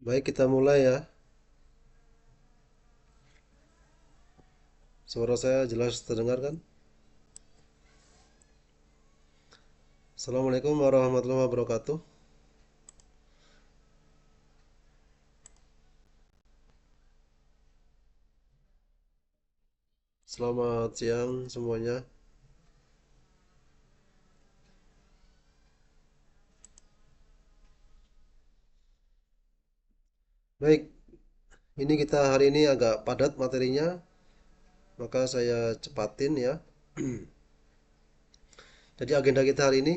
Baik, kita mulai ya. Suara saya jelas terdengar kan? Assalamualaikum warahmatullahi wabarakatuh. Selamat siang semuanya. Baik, ini kita hari ini agak padat materinya, maka saya cepatin ya. Jadi agenda kita hari ini,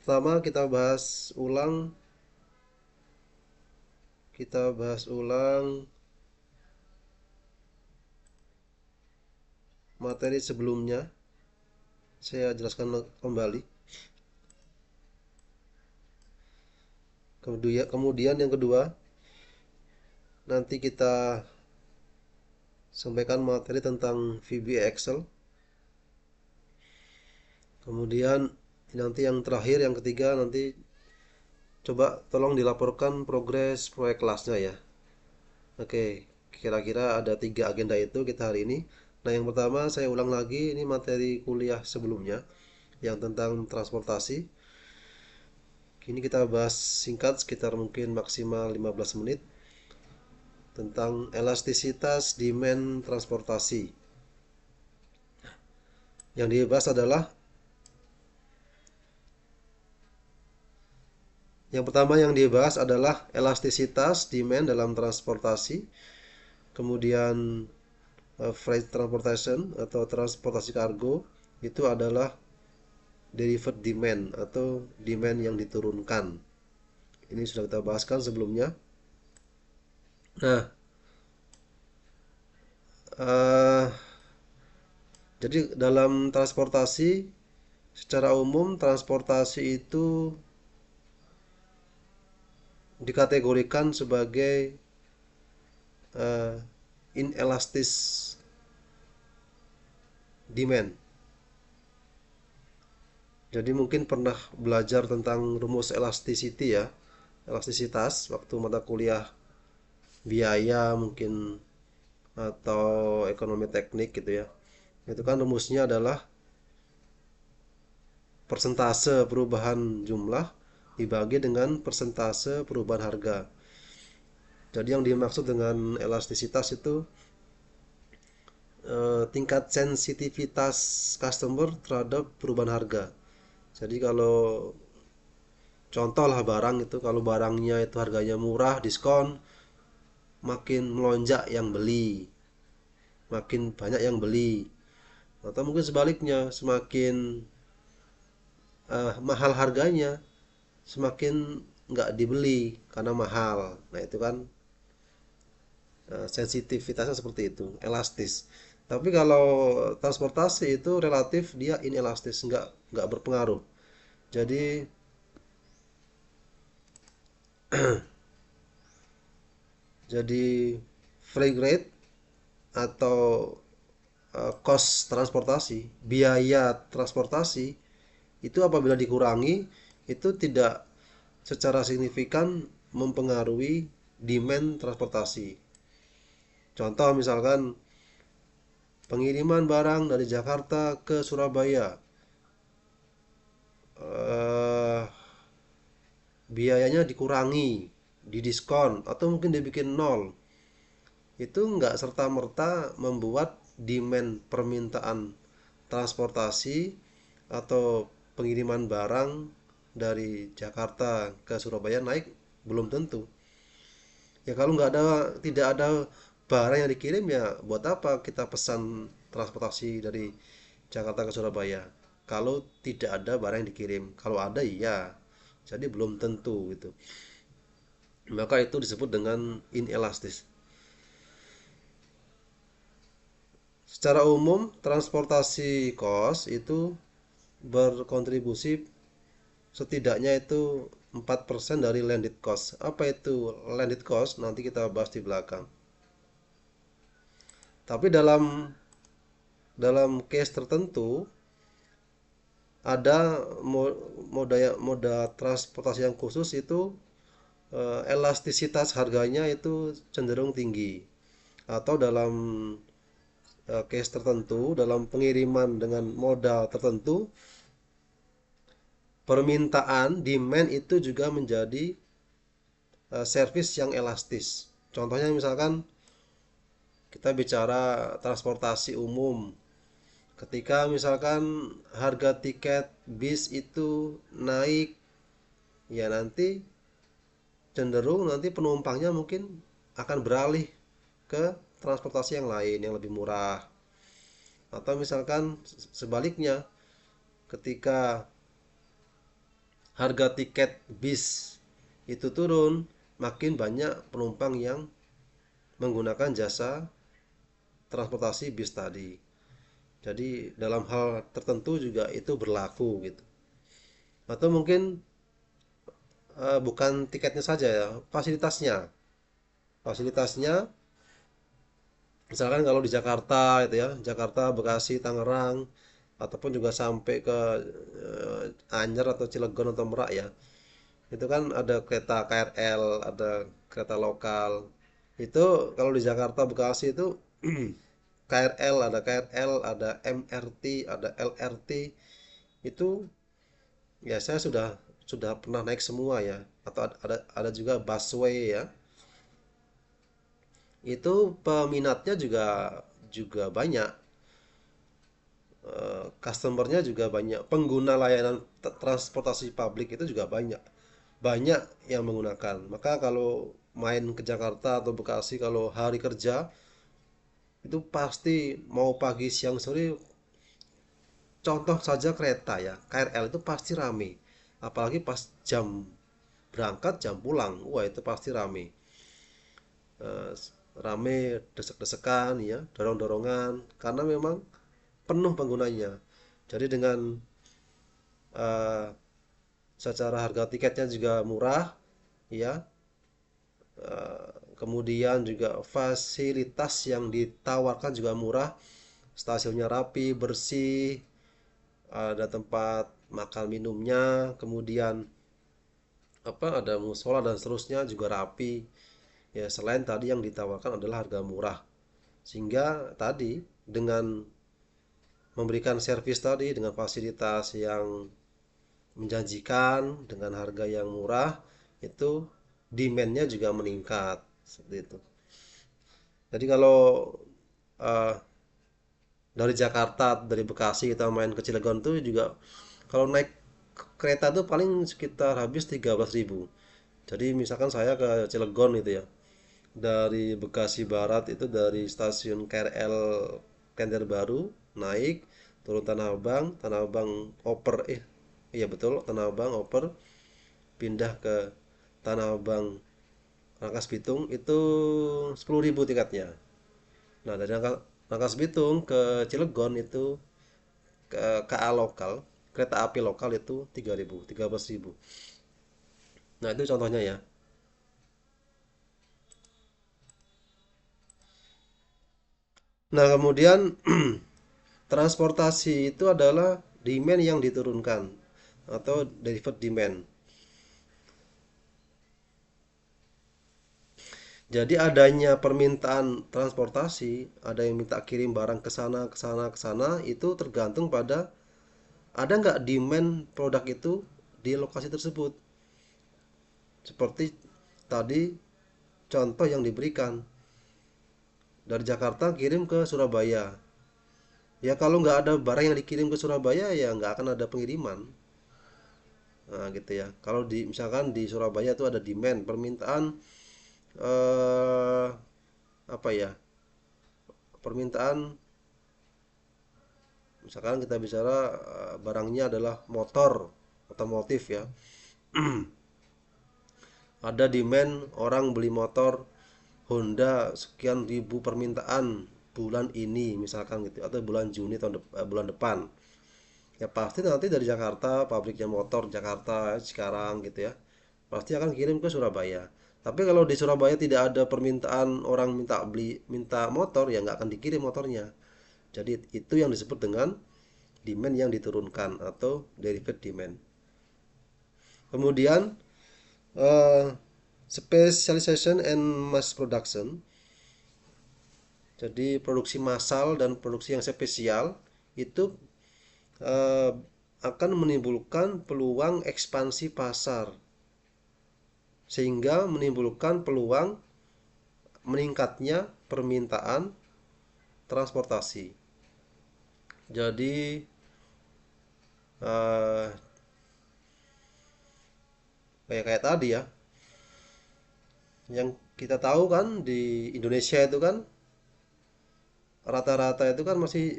pertama kita bahas ulang materi sebelumnya. Saya jelaskan kembali. Kemudian yang kedua, nanti kita sampaikan materi tentang VBA Excel. Kemudian nanti yang terakhir, yang ketiga, nanti coba tolong dilaporkan progres proyek kelasnya ya. Oke, kira-kira ada 3 agenda itu kita hari ini. Nah, yang pertama saya ulang lagi, ini materi kuliah sebelumnya yang tentang transportasi. Kini kita bahas singkat sekitar mungkin maksimal 15 menit tentang elastisitas demand transportasi. Yang dibahas adalah yang pertama yang dibahas adalah elastisitas demand dalam transportasi. Kemudian freight transportation atau transportasi kargo itu adalah derived demand atau demand yang diturunkan. Ini sudah kita bahaskan sebelumnya. Nah, eh, jadi dalam transportasi secara umum transportasi itu dikategorikan sebagai eh, inelastis demand. Jadi mungkin pernah belajar tentang rumus elasticity ya, elastisitas waktu mata kuliah biaya mungkin atau ekonomi teknik gitu ya. Itu kan rumusnya adalah persentase perubahan jumlah dibagi dengan persentase perubahan harga. Jadi yang dimaksud dengan elastisitas itu tingkat sensitivitas customer terhadap perubahan harga. Jadi kalau contoh lah barang itu, kalau barangnya itu harganya murah, diskon, makin melonjak yang beli, makin banyak yang beli. Atau mungkin sebaliknya, semakin mahal harganya, semakin nggak dibeli karena mahal. Nah itu kan sensitivitasnya seperti itu, elastis. Tapi kalau transportasi itu relatif dia inelastis, nggak berpengaruh. Jadi jadi freight rate atau cost transportasi, biaya transportasi itu apabila dikurangi itu tidak secara signifikan mempengaruhi demand transportasi. Contoh misalkan pengiriman barang dari Jakarta ke Surabaya, eh, biayanya dikurangi, didiskon, atau mungkin dibikin nol. Itu nggak serta-merta membuat demand permintaan transportasi atau pengiriman barang dari Jakarta ke Surabaya naik, belum tentu. Ya kalau nggak ada, tidak ada barang yang dikirim, ya buat apa kita pesan transportasi dari Jakarta ke Surabaya kalau tidak ada barang yang dikirim? Kalau ada iya, jadi belum tentu gitu. Maka itu disebut dengan inelastis. Secara umum transportasi cost itu berkontribusi setidaknya itu 4% dari landed cost. Apa itu landed cost? Nanti kita bahas di belakang. Tapi dalam case tertentu ada moda transportasi yang khusus itu elastisitas harganya itu cenderung tinggi, atau dalam case tertentu, dalam pengiriman dengan modal tertentu, permintaan demand itu juga menjadi service yang elastis. Contohnya misalkan kita bicara transportasi umum, ketika misalkan harga tiket bis itu naik, ya nanti cenderung nanti penumpangnya mungkin akan beralih ke transportasi yang lain yang lebih murah. Atau misalkan sebaliknya, ketika harga tiket bis itu turun, makin banyak penumpang yang menggunakan jasa transportasi bis tadi. Jadi dalam hal tertentu juga itu berlaku gitu. Atau mungkin bukan tiketnya saja ya, fasilitasnya. Fasilitasnya misalkan kalau di Jakarta itu ya, Jakarta, Bekasi, Tangerang, ataupun juga sampai ke Anyer atau Cilegon atau Merak ya. Itu kan ada kereta KRL, ada kereta lokal. Itu kalau di Jakarta, Bekasi itu KRL, ada KRL, ada MRT, ada LRT. Itu ya saya sudah pernah naik semua ya. Atau ada juga busway ya. Itu peminatnya juga juga banyak. Customernya juga banyak, pengguna layanan transportasi publik itu juga banyak banyak yang menggunakan. Maka kalau main ke Jakarta atau Bekasi kalau hari kerja itu pasti mau pagi siang sore, contoh saja kereta ya KRL itu pasti rame, apalagi pas jam berangkat jam pulang, wah itu pasti rame. Eh, Rame, desek-desekan ya, dorong-dorongan, karena memang penuh penggunanya. Jadi dengan eh, secara harga tiketnya juga murah ya. Kemudian juga fasilitas yang ditawarkan juga murah, stasiunnya rapi, bersih, ada tempat makan minumnya, kemudian ada musola dan seterusnya juga rapi. Ya, selain tadi yang ditawarkan adalah harga murah. Sehingga tadi dengan memberikan servis tadi dengan fasilitas yang menjanjikan dengan harga yang murah, itu demand-nya juga meningkat seperti itu. Jadi kalau eh, dari Jakarta, dari Bekasi kita main ke Cilegon tuh juga kalau naik kereta tuh paling sekitar habis 13.000. Jadi misalkan saya ke Cilegon itu ya, dari Bekasi Barat itu dari stasiun KRL Klender Baru naik, turun Tanah Abang oper, iya betul, Tanah Abang oper, pindah ke Tanah Abang Rangkas Bitung itu 10.000 tiketnya. Nah, dari Rangkas Bitung ke Cilegon itu ke KA lokal, kereta api lokal itu 3.000, 13.000. Nah, itu contohnya ya. Nah, kemudian transportasi itu adalah demand yang diturunkan atau delivered demand. Jadi adanya permintaan transportasi, ada yang minta kirim barang ke sana, ke sana, ke sana, itu tergantung pada ada nggak demand produk itu di lokasi tersebut. Seperti tadi contoh yang diberikan, dari Jakarta kirim ke Surabaya. Ya kalau nggak ada barang yang dikirim ke Surabaya ya nggak akan ada pengiriman. Nah gitu ya. Kalau di misalkan di Surabaya itu ada demand, permintaan eh apa ya? Permintaan misalkan kita bicara barangnya adalah motor otomotif ya. Ada demand orang beli motor Honda sekian ribu permintaan bulan ini misalkan gitu, atau bulan Juni bulan depan. Ya pasti nanti dari Jakarta, pabriknya motor Jakarta sekarang gitu ya, pasti akan kirim ke Surabaya. Tapi kalau di Surabaya tidak ada permintaan orang minta motor, ya nggak akan dikirim motornya. Jadi itu yang disebut dengan demand yang diturunkan atau derived demand. Kemudian eh, Specialization and mass production. Jadi produksi massal dan produksi yang spesial itu eh, akan menimbulkan peluang ekspansi pasar, sehingga menimbulkan peluang meningkatnya permintaan transportasi. Jadi eh, kayak tadi ya, yang kita tahu kan di Indonesia itu kan rata-rata itu kan masih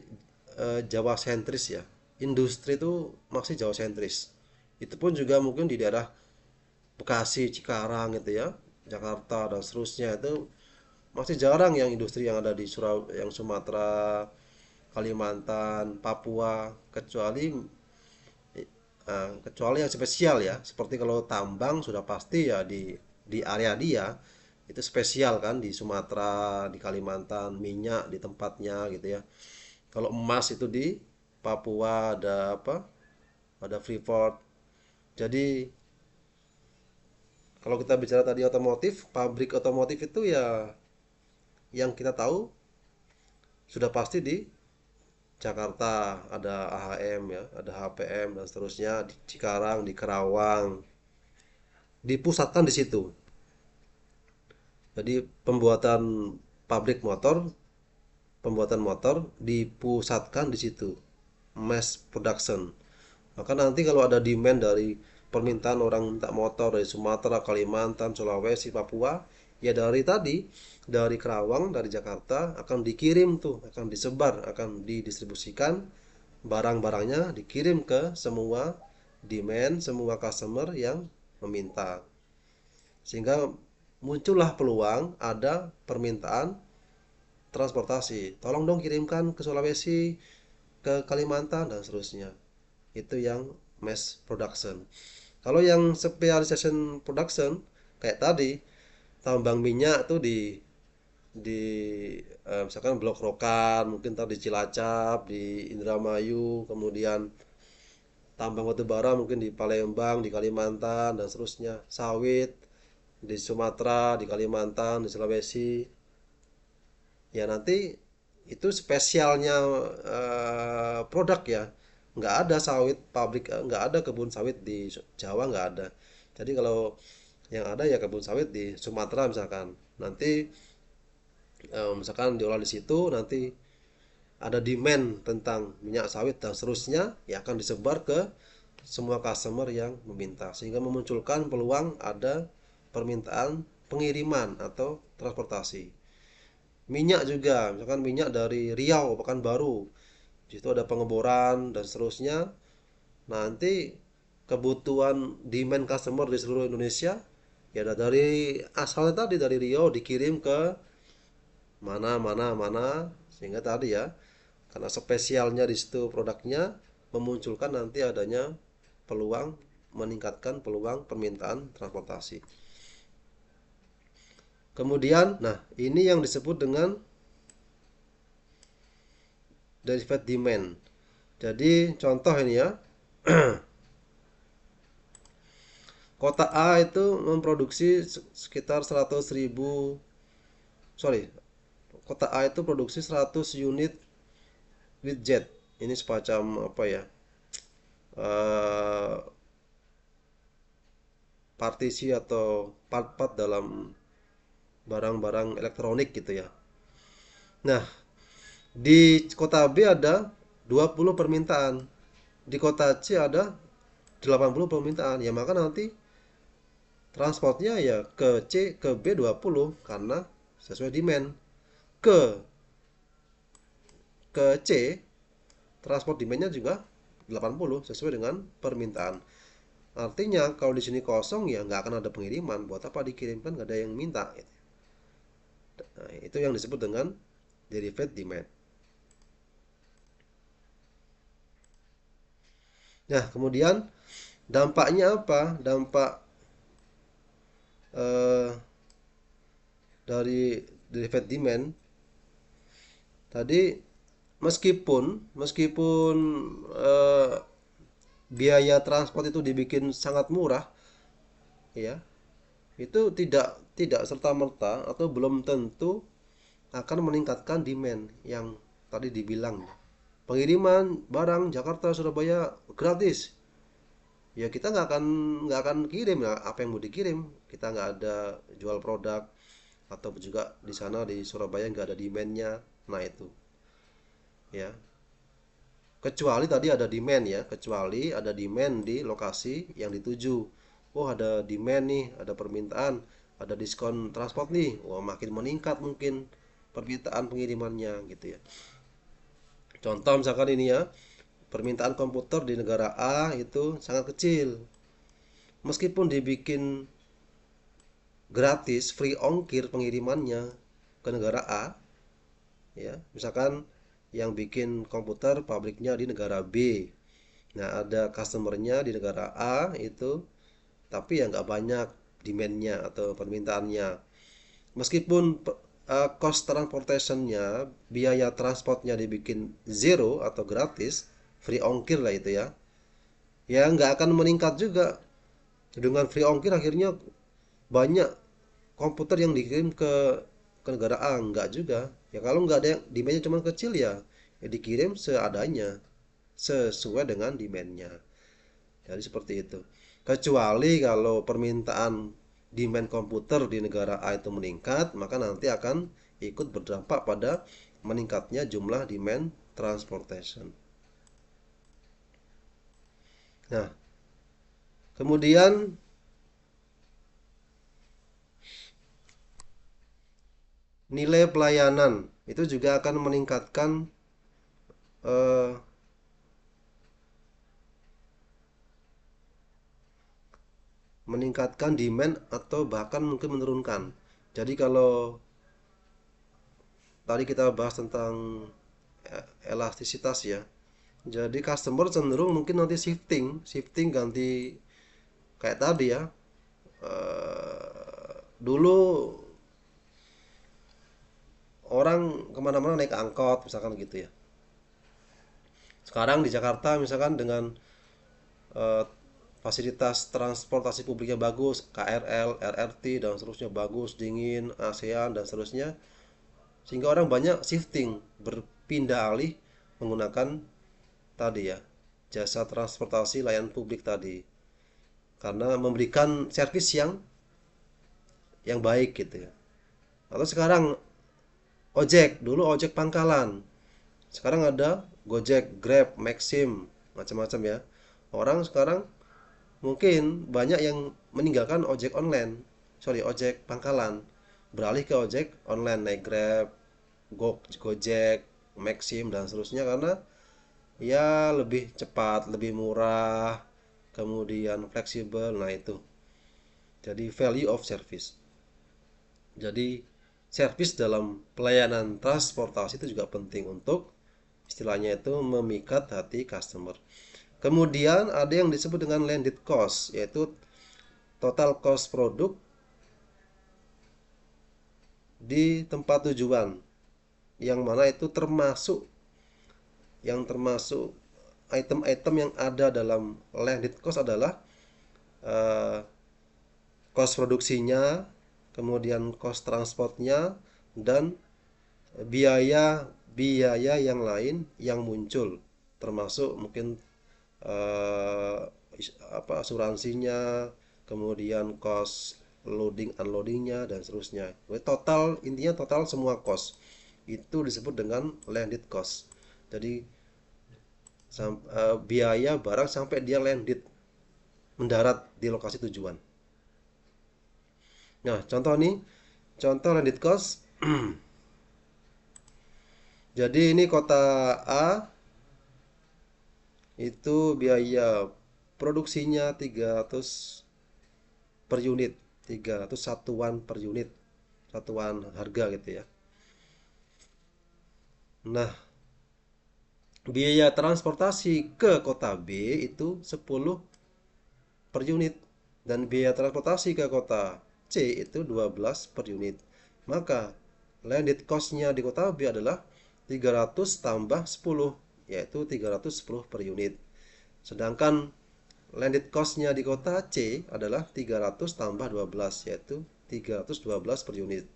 Jawa sentris ya. Industri itu masih Jawa sentris. Itu pun juga mungkin di daerah Bekasi, Cikarang gitu ya, Jakarta dan seterusnya itu masih jarang yang industri yang ada di yang Sumatera, Kalimantan, Papua, kecuali yang spesial ya, seperti kalau tambang sudah pasti ya di area dia itu spesial kan, di Sumatera, di Kalimantan, minyak di tempatnya gitu ya. Kalau emas itu di Papua ada apa? Ada Freeport. Jadi kalau kita bicara tadi otomotif, pabrik otomotif itu ya yang kita tahu sudah pasti di Jakarta ada AHM ya, ada HPM dan seterusnya, di Cikarang, di Kerawang, dipusatkan di situ. Jadi pabrik motor, pembuatan motor dipusatkan di situ, mass production. Maka nanti kalau ada demand dari permintaan orang minta motor dari Sumatera, Kalimantan, Sulawesi, Papua, ya dari tadi, dari Kerawang, dari Jakarta akan dikirim tuh, akan disebar, akan didistribusikan barang-barangnya, dikirim ke semua demand, semua customer yang meminta. Sehingga muncullah peluang ada permintaan transportasi. Tolong dong kirimkan ke Sulawesi, ke Kalimantan dan seterusnya. Itu yang mass production. Kalau yang specialization production kayak tadi, tambang minyak tuh di misalkan Blok Rokan, mungkin tadi di Cilacap, di Indramayu, kemudian tambang batu bara mungkin di Palembang, di Kalimantan dan seterusnya. Sawit di Sumatera, di Kalimantan, di Sulawesi. Ya nanti itu spesialnya produk ya, nggak ada sawit pabrik, nggak ada kebun sawit di Jawa, nggak ada. Jadi kalau yang ada ya kebun sawit di Sumatera misalkan, nanti misalkan diolah di situ, nanti ada demand tentang minyak sawit dan seterusnya, ya akan disebar ke semua customer yang meminta, sehingga memunculkan peluang ada permintaan pengiriman atau transportasi. Minyak juga, misalkan minyak dari Riau, Pekanbaru, di situ ada pengeboran dan seterusnya. Nanti kebutuhan demand customer di seluruh Indonesia ya dari asalnya tadi dari Riau dikirim ke mana mana mana, sehingga tadi ya karena spesialnya di situ produknya memunculkan nanti adanya peluang, meningkatkan peluang permintaan transportasi. Kemudian, nah ini yang disebut dengan derivative demand. Jadi contoh ini ya, kota A itu memproduksi sekitar 100.000, sorry, kota A itu produksi 100 unit widget. Ini semacam apa ya, eh, partisi atau part-part dalam barang-barang elektronik gitu ya. Nah, di kota B ada 20 permintaan, di kota C ada 80 permintaan. Ya maka nanti transportnya ya ke C ke B 20 karena sesuai demand. Ke C transport demandnya juga 80 sesuai dengan permintaan. Artinya kalau di sini kosong ya nggak akan ada pengiriman. Buat apa dikirimkan, nggak ada yang minta gitu. Nah, itu yang disebut dengan derivative demand. Nah, kemudian dampaknya apa? Dampak eh, dari derivative demand tadi, meskipun eh, biaya transport itu dibikin sangat murah ya, itu tidak serta-merta atau belum tentu akan meningkatkan demand yang tadi dibilang. Pengiriman barang Jakarta Surabaya gratis, ya kita nggak akan kirim ya. Apa yang mau dikirim, kita nggak ada jual produk, atau juga di sana di Surabaya nggak ada demandnya. Nah itu ya, kecuali tadi ada demand ya, kecuali ada demand di lokasi yang dituju. Oh ada demand nih, ada permintaan, ada diskon transport nih, wah makin meningkat mungkin permintaan pengirimannya gitu ya. Contoh misalkan ini ya, permintaan komputer di negara A itu sangat kecil, meskipun dibikin gratis free ongkir pengirimannya ke negara A ya. Misalkan yang bikin komputer pabriknya di negara B, nah ada customernya di negara A itu, tapi ya nggak banyak demandnya atau permintaannya. Meskipun cost transportationnya, biaya transportnya dibikin zero atau gratis, free ongkir lah itu ya, ya nggak akan meningkat juga. Dengan free ongkir akhirnya banyak komputer yang dikirim ke negara A, nggak juga. Ya kalau nggak ada yang demandnya cuma kecil ya, ya dikirim seadanya sesuai dengan demandnya. Jadi seperti itu. Kecuali kalau permintaan demand komputer di negara A itu meningkat, maka nanti akan ikut berdampak pada meningkatnya jumlah demand transportation. Nah, kemudian nilai pelayanan itu juga akan eh, meningkatkan demand atau bahkan mungkin menurunkan. Jadi kalau tadi kita bahas tentang elastisitas ya. Jadi customer cenderung mungkin nanti shifting ganti kayak tadi ya. Dulu orang kemana-mana naik angkot misalkan gitu ya. Sekarang di Jakarta misalkan dengan eh, fasilitas transportasi publiknya bagus, KRL, RRT dan seterusnya bagus, dingin, ASEAN dan seterusnya, sehingga orang banyak shifting, berpindah alih menggunakan tadi ya, jasa transportasi layanan publik tadi, karena memberikan servis yang baik gitu ya. Atau sekarang ojek, dulu ojek pangkalan, sekarang ada Gojek, Grab, Maxim, macam-macam ya. Orang sekarang mungkin banyak yang meninggalkan ojek online, sorry, ojek pangkalan, beralih ke ojek online, naik Grab, Gojek, Maxim dan seterusnya, karena ya lebih cepat, lebih murah, kemudian fleksibel. Nah itu jadi value of service. Jadi service dalam pelayanan transportasi itu juga penting untuk istilahnya itu memikat hati customer. Kemudian ada yang disebut dengan landed cost, yaitu total cost produk di tempat tujuan, yang mana itu termasuk item-item yang ada dalam landed cost adalah eh, cost produksinya, kemudian cost transportnya, dan biaya-biaya yang lain yang muncul, termasuk mungkin eh, asuransinya, kemudian cost loading unloadingnya dan seterusnya. Total, intinya total semua cost itu disebut dengan landed cost. Jadi biaya barang sampai dia landed, mendarat di lokasi tujuan. Nah, contoh nih, contoh landed cost. Jadi ini kota A itu biaya produksinya 300 per unit, 300 satuan per unit, satuan harga gitu ya. Nah, biaya transportasi ke kota B itu 10 per unit, dan biaya transportasi ke kota C itu 12 per unit. Maka landed cost-nya di kota B adalah 300 tambah 10, yaitu 310 per unit. Sedangkan landed cost-nya di kota C adalah 300 tambah 12, yaitu 312 per unit.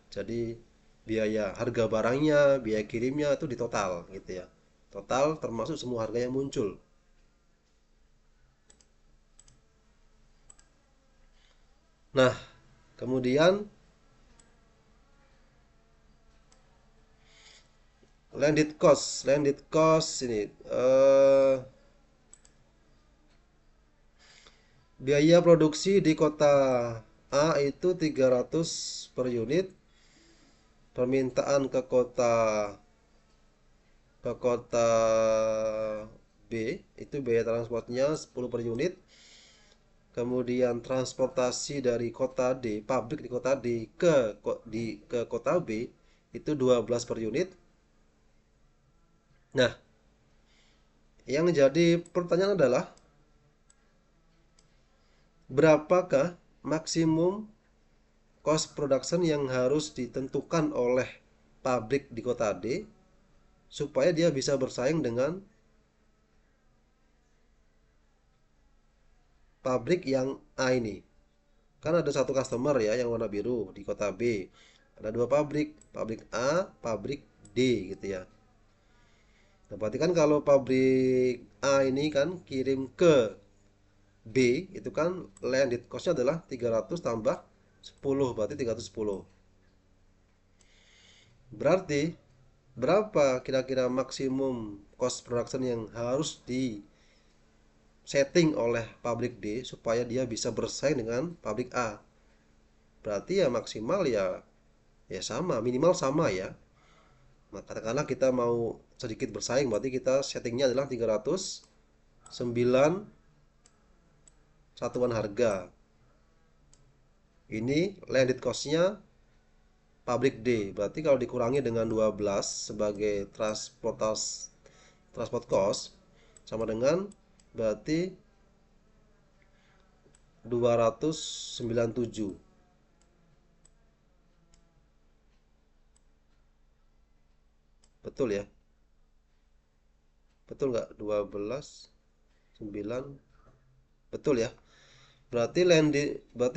Jadi biaya harga barangnya, biaya kirimnya itu di total gitu ya. Total termasuk semua harga yang muncul. Nah, kemudian landed cost ini biaya produksi di kota A itu 300 per unit, permintaan ke kota B itu biaya transportnya 10 per unit, kemudian transportasi dari kota D, pabrik di kota D ke kota B itu 12 per unit. Nah, yang jadi pertanyaan adalah berapakah maksimum cost production yang harus ditentukan oleh pabrik di kota D supaya dia bisa bersaing dengan pabrik yang A ini. Kan ada satu customer ya yang warna biru di kota B. Ada dua pabrik, pabrik A, pabrik D gitu ya. Nah, berarti kan kalau pabrik A ini kan kirim ke B, itu kan landed cost-nya adalah 300 tambah 10, berarti 310. Berarti berapa kira-kira maksimum cost production yang harus di setting oleh pabrik D supaya dia bisa bersaing dengan pabrik A? Berarti ya maksimal ya sama, minimal sama ya. Nah, katakanlah kita mau sedikit bersaing, berarti kita settingnya adalah 309 satuan harga. Ini landed cost-nya pabrik D. Berarti kalau dikurangi dengan 12 sebagai transport cost sama dengan berarti 297. Betul ya? Betul nggak? 12 9. Betul ya? Berarti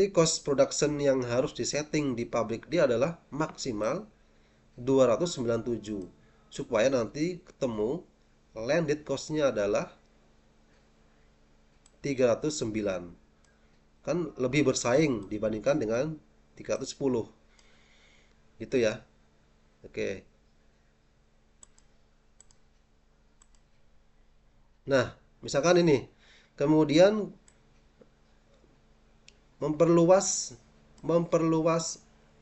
cost production yang harus disetting di pabrik dia adalah maksimal 297 supaya nanti ketemu landed cost-nya adalah 309. Kan lebih bersaing dibandingkan dengan 310. Gitu ya. Oke. Nah, misalkan ini. Kemudian memperluas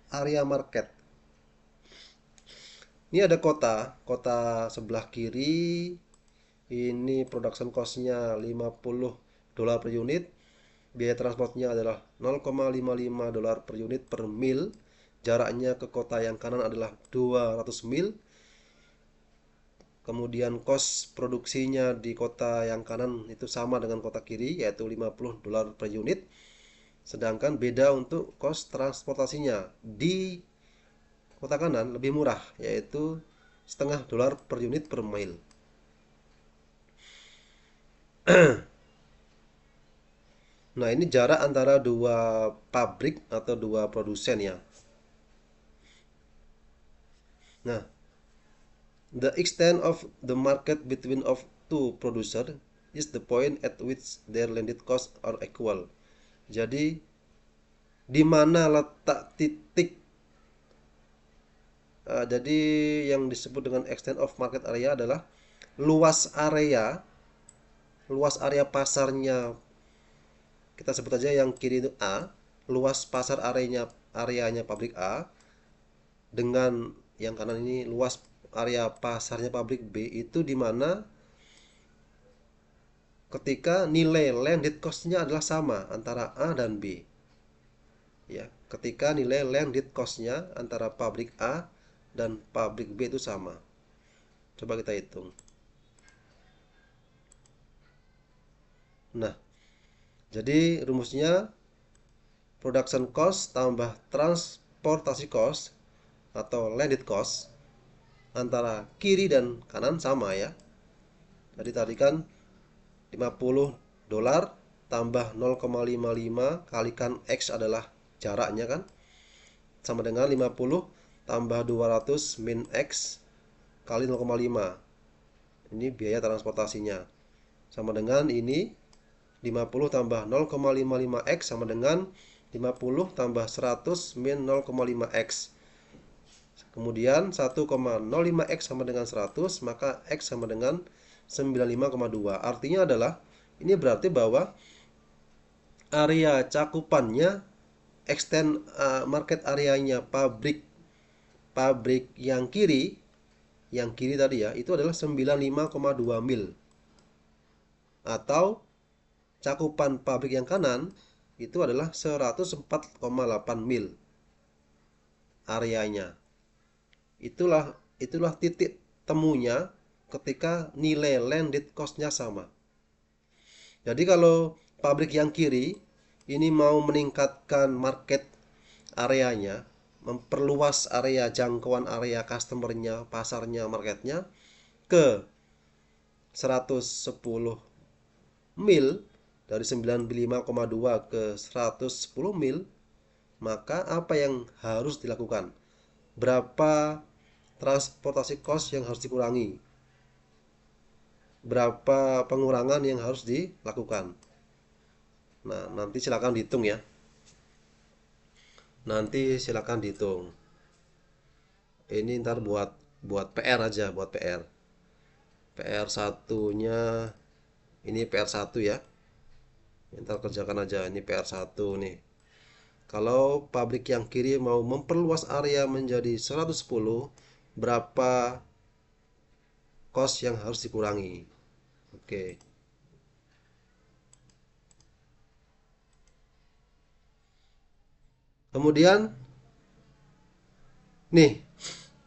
area market. Ini ada kota sebelah kiri. Ini production cost-nya 50 dolar per unit. Biaya transportnya adalah 0,55 dolar per unit per mil. Jaraknya ke kota yang kanan adalah 200 mil. Kemudian cost produksinya di kota yang kanan itu sama dengan kota kiri, yaitu 50 dolar per unit. Sedangkan beda untuk cost transportasinya. Di kota kanan lebih murah, yaitu setengah dolar per unit per mile. Nah, ini jarak antara dua pabrik atau dua produsen ya. Nah, the extent of the market between of two producer is the point at which their landed costs are equal. Jadi, di mana letak titik jadi yang disebut dengan extent of market area adalah luas area pasarnya, kita sebut aja yang kiri itu A, luas pasar areanya pabrik A dengan yang kanan ini luas area pasarnya pabrik B, itu di mana ketika nilai landed cost-nya adalah sama antara A dan B. Ya, ketika nilai landed cost-nya antara pabrik A dan pabrik B itu sama. Coba kita hitung. Nah, jadi rumusnya production cost tambah transportasi cost atau landed cost antara kiri dan kanan sama ya. Jadi tadi kan 50 dolar tambah 0,55 kalikan X adalah jaraknya kan, sama dengan 50 tambah 200 min X kali 0,5. Ini biaya transportasinya. Sama dengan ini 50 tambah 0,55 X sama dengan 50 tambah 100 min 0,5 X. Kemudian 1,05 X sama dengan 100, maka X sama dengan 95,2. Artinya adalah, ini berarti bahwa area cakupannya, extend market areanya pabrik yang kiri tadi ya, itu adalah 95,2 mil. Atau cakupan pabrik yang kanan itu adalah 104,8 mil areanya. Itulah titik temunya ketika nilai landed cost-nya sama. Jadi kalau pabrik yang kiri ini mau meningkatkan market areanya, memperluas area jangkauan area customernya, pasarnya, marketnya ke 110 mil, dari 95,2 ke 110 mil, maka apa yang harus dilakukan? Berapa transportasi cost yang harus dikurangi? Berapa pengurangan yang harus dilakukan? Nah, nanti silakan dihitung ya. Nanti silakan dihitung. Ini ntar buat buat PR aja, buat PR. PR satunya, ini PR 1 ya. Ntar kerjakan aja, ini PR 1 nih. Kalau pabrik yang kiri mau memperluas area menjadi 110, berapa cost yang harus dikurangi? Oke. Kemudian nih,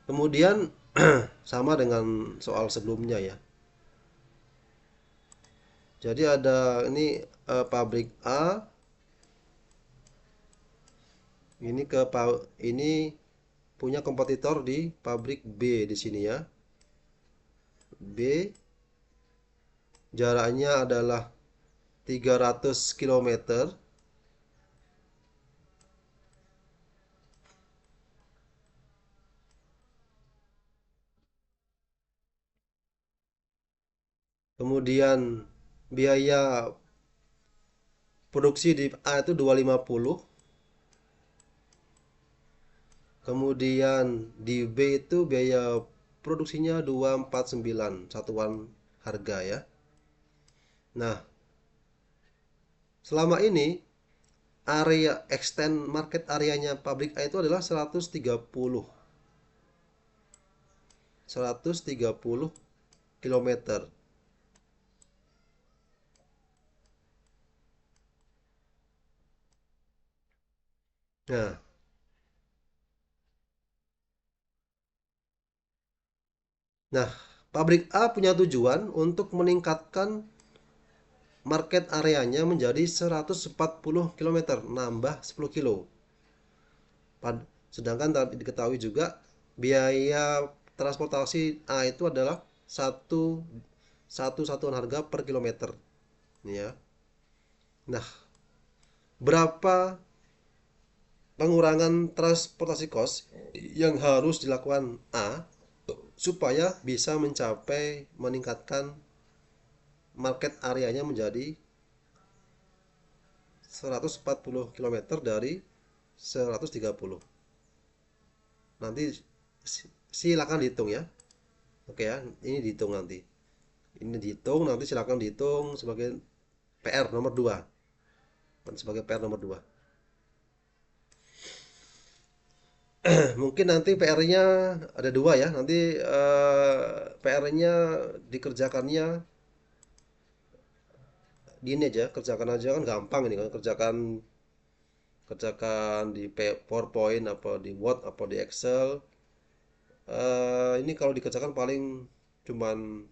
kemudian sama dengan soal sebelumnya ya. Jadi ada ini pabrik A, ini punya kompetitor di pabrik B di sini ya. B jaraknya adalah 300 km. Kemudian biaya produksi di A itu 250. Kemudian di B itu biaya produksinya 249 satuan harga ya. Nah, selama ini area extend market areanya pabrik A itu adalah 130 kilometer. Nah, nah, pabrik A punya tujuan untuk meningkatkan market areanya menjadi 140 kilometer, nambah 10 kilo. Sedangkan tadi diketahui juga biaya transportasi A itu adalah satu satuan harga per kilometer. Ya. Nah, berapa pengurangan transportasi cost yang harus dilakukan A supaya bisa mencapai meningkatkan market areanya menjadi 140 kilometer dari 130. Nanti silakan dihitung ya. Oke ya, ini dihitung nanti. Ini dihitung, nanti silakan dihitung sebagai PR nomor 2. Sebagai PR nomor 2. Mungkin nanti PR-nya ada 2 ya. Nanti PR-nya dikerjakannya gini aja, kerjakan aja kan gampang ini kan, kerjakan kerjakan di PowerPoint apa di Word apa di Excel. Ini kalau dikerjakan paling cuman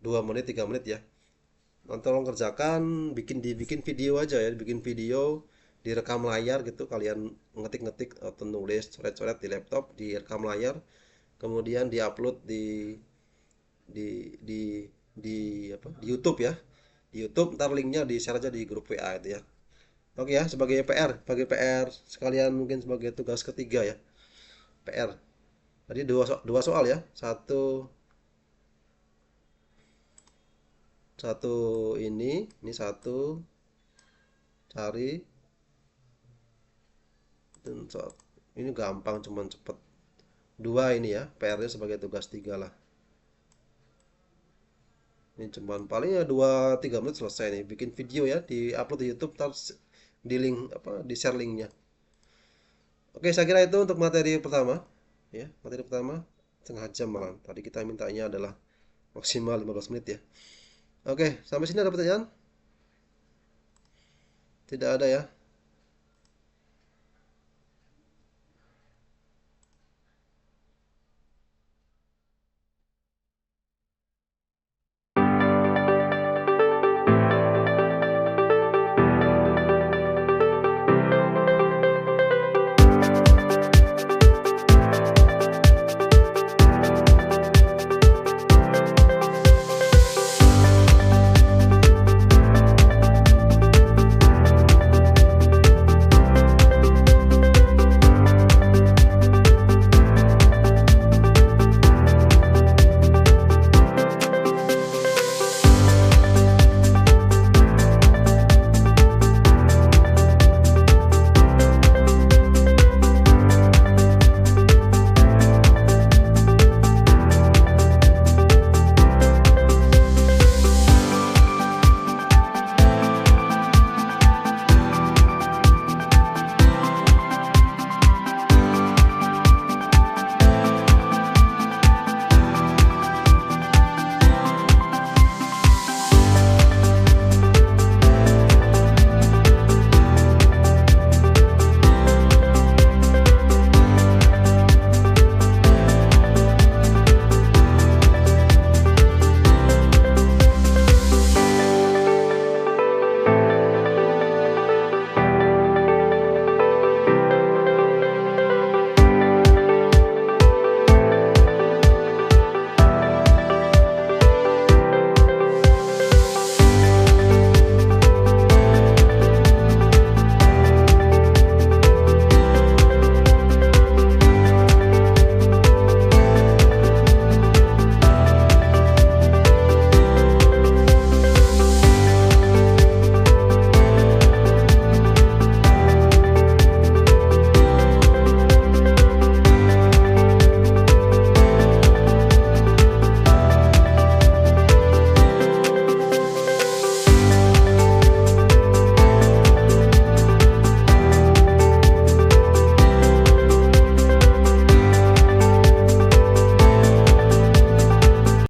2 menit 3 menit ya. Nanti tolong kerjakan, dibikin video aja ya, bikin video, direkam layar gitu, kalian ngetik-ngetik atau nulis coret-coret di laptop, direkam layar, kemudian diupload di di di di YouTube ya. di YouTube, ntar linknya di share aja di grup WA itu ya. Oke ya, sebagai PR, bagi PR sekalian mungkin sebagai tugas ketiga ya, PR. Tadi dua soal ya, satu satu ini satu cari dan ini gampang cuman cepet. Dua ini ya, PR-nya sebagai tugas tiga lah. Ini cuman paling ya 2-3 menit selesai nih. Bikin video ya, di upload di YouTube, terus di link apa, di share linknya. Oke, saya kira itu untuk materi pertama. Ya, materi pertama setengah jam malam. Tadi kita mintanya adalah maksimal 15 menit ya. Oke, sampai sini ada pertanyaan? Tidak ada ya.